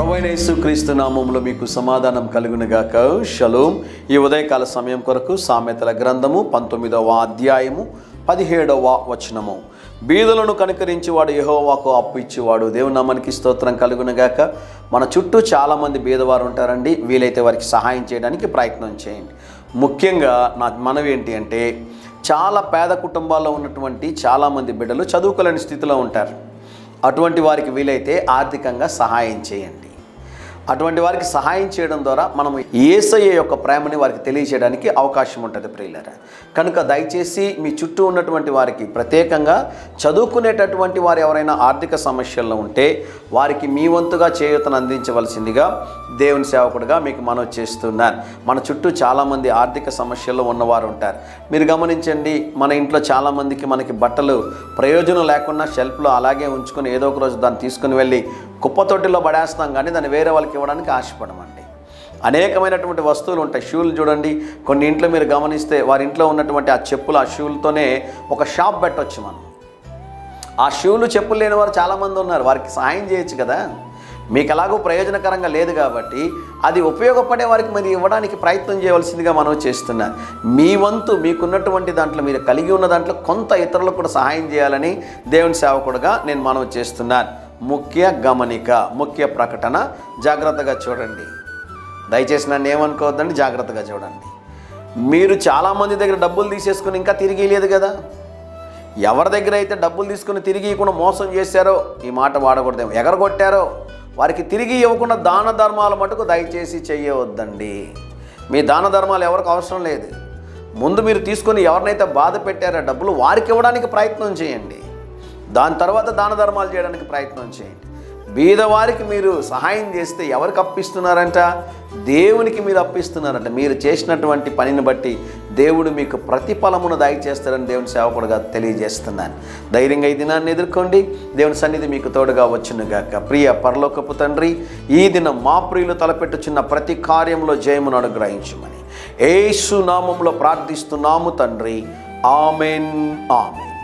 ప్రభువైన యేసుక్రీస్తు నామములో మీకు సమాధానం కలుగునుగాక. షలోం. ఈ ఉదయకాల సమయం కొరకు సామెతల గ్రంథము 19వ అధ్యాయము 17వ వచనము. బీదలను కనికరించేవాడు యెహోవాకు అప్పు ఇచ్చేవాడు. దేవుని నామానికి స్తోత్రం కలుగునుగాక. మన చుట్టూ చాలామంది బీదవారు ఉంటారండి. వీలైతే వారికి సహాయం చేయడానికి ప్రయత్నం చేయండి. ముఖ్యంగా నా మనవి ఏంటి అంటే, చాలా పేద కుటుంబాల్లో ఉన్నటువంటి చాలామంది బిడ్డలు చదువుకోలేని స్థితిలో ఉంటారు. అటువంటి వారికి వీలైతే ఆర్థికంగా సహాయం చేయండి. అటువంటి వారికి సహాయం చేయడం ద్వారా మనం యేసయ్య యొక్క ప్రేమని వారికి తెలియజేయడానికి అవకాశం ఉంటుంది ప్రియులారా. కనుక దయచేసి మీ చుట్టూ ఉన్నటువంటి వారికి, ప్రత్యేకంగా చదువుకునేటటువంటి వారు ఎవరైనా ఆర్థిక సమస్యల్లో ఉంటే వారికి మీ వంతుగా చేయూతను అందించవలసిందిగా దేవుని సేవకుడిగా మీకు మనవి చేస్తున్నాను. మన చుట్టూ చాలామంది ఆర్థిక సమస్యల్లో ఉన్నవారు ఉంటారు. మీరు గమనించండి, మన ఇంట్లో చాలామందికి మనకి బట్టలు ప్రయోజనం లేకుండా షెల్ఫ్లో అలాగే ఉంచుకొని ఏదో ఒక రోజు దాన్ని తీసుకుని వెళ్ళి కుప్పతొట్టిలో పడేస్తాం, కానీ దాన్ని వేరే వాళ్ళకి ఇవ్వడానికి ఆశపడమండి. అనేకమైనటువంటి వస్తువులు ఉంటాయి. షూలు చూడండి, కొన్ని ఇంట్లో మీరు గమనిస్తే వారి ఇంట్లో ఉన్నటువంటి ఆ చెప్పులు, ఆ షూలతోనే ఒక షాప్ పెట్టవచ్చు మనం. ఆ షూలు చెప్పులు లేని వారు చాలామంది ఉన్నారు. వారికి సహాయం చేయొచ్చు కదా. మీకు ఎలాగో ప్రయోజనకరంగా లేదు కాబట్టి అది ఉపయోగపడే వారికి మరి ఇవ్వడానికి ప్రయత్నం చేయవలసిందిగా మనం చేస్తున్నాను. మీ వంతు మీకున్నటువంటి దాంట్లో, మీరు కలిగి ఉన్న దాంట్లో కొంత ఇతరులకు కూడా సహాయం చేయాలని దేవుని సేవకుడుగా నేను మనవి చేస్తున్నాను. ముఖ్య గమనిక, ముఖ్య ప్రకటన, జాగ్రత్తగా చూడండి. దయచేసి నన్ను ఏమనుకోవద్దండి, జాగ్రత్తగా చూడండి. మీరు చాలామంది దగ్గర డబ్బులు తీసేసుకుని ఇంకా తిరిగి లేదు కదా. ఎవరి దగ్గర అయితే డబ్బులు తీసుకుని తిరిగి ఇవ్వకుండా మోసం చేశారో, ఈ మాట వాడకూడదేమో, ఎగరగొట్టారో వారికి తిరిగి ఇవ్వకుండా దాన ధర్మాలు మటుకు దయచేసి చెయ్యవద్దండి. మీ దాన ధర్మాలు ఎవరికి అవసరం లేదు. ముందు మీరు తీసుకొని ఎవరినైతే బాధ పెట్టారో డబ్బులు వారికి ఇవ్వడానికి ప్రయత్నం చేయండి. దాని తర్వాత దాన ధర్మాలు చేయడానికి ప్రయత్నం చేయండి. బీదవారికి మీరు సహాయం చేస్తే ఎవరికి అప్పిస్తున్నారంట? దేవునికి మీరు అప్పిస్తున్నారంట. మీరు చేసినటువంటి పనిని బట్టి దేవుడు మీకు ప్రతిఫలమును దయచేస్తారని దేవుని సేవకుడుగా తెలియజేస్తున్నాను. ధైర్యంగా ఈ దినాన్ని ఎదుర్కోండి. దేవుని సన్నిధి మీకు తోడుగా వచ్చునుగాక. ప్రియ పరలోకపు తండ్రి, ఈ దినం మా ప్రియులు తలపెట్టుచున్న ప్రతి కార్యంలో జయమును అనుగ్రహించమని యేసు నామములో ప్రార్థిస్తున్నాము తండ్రి. Amen, amen.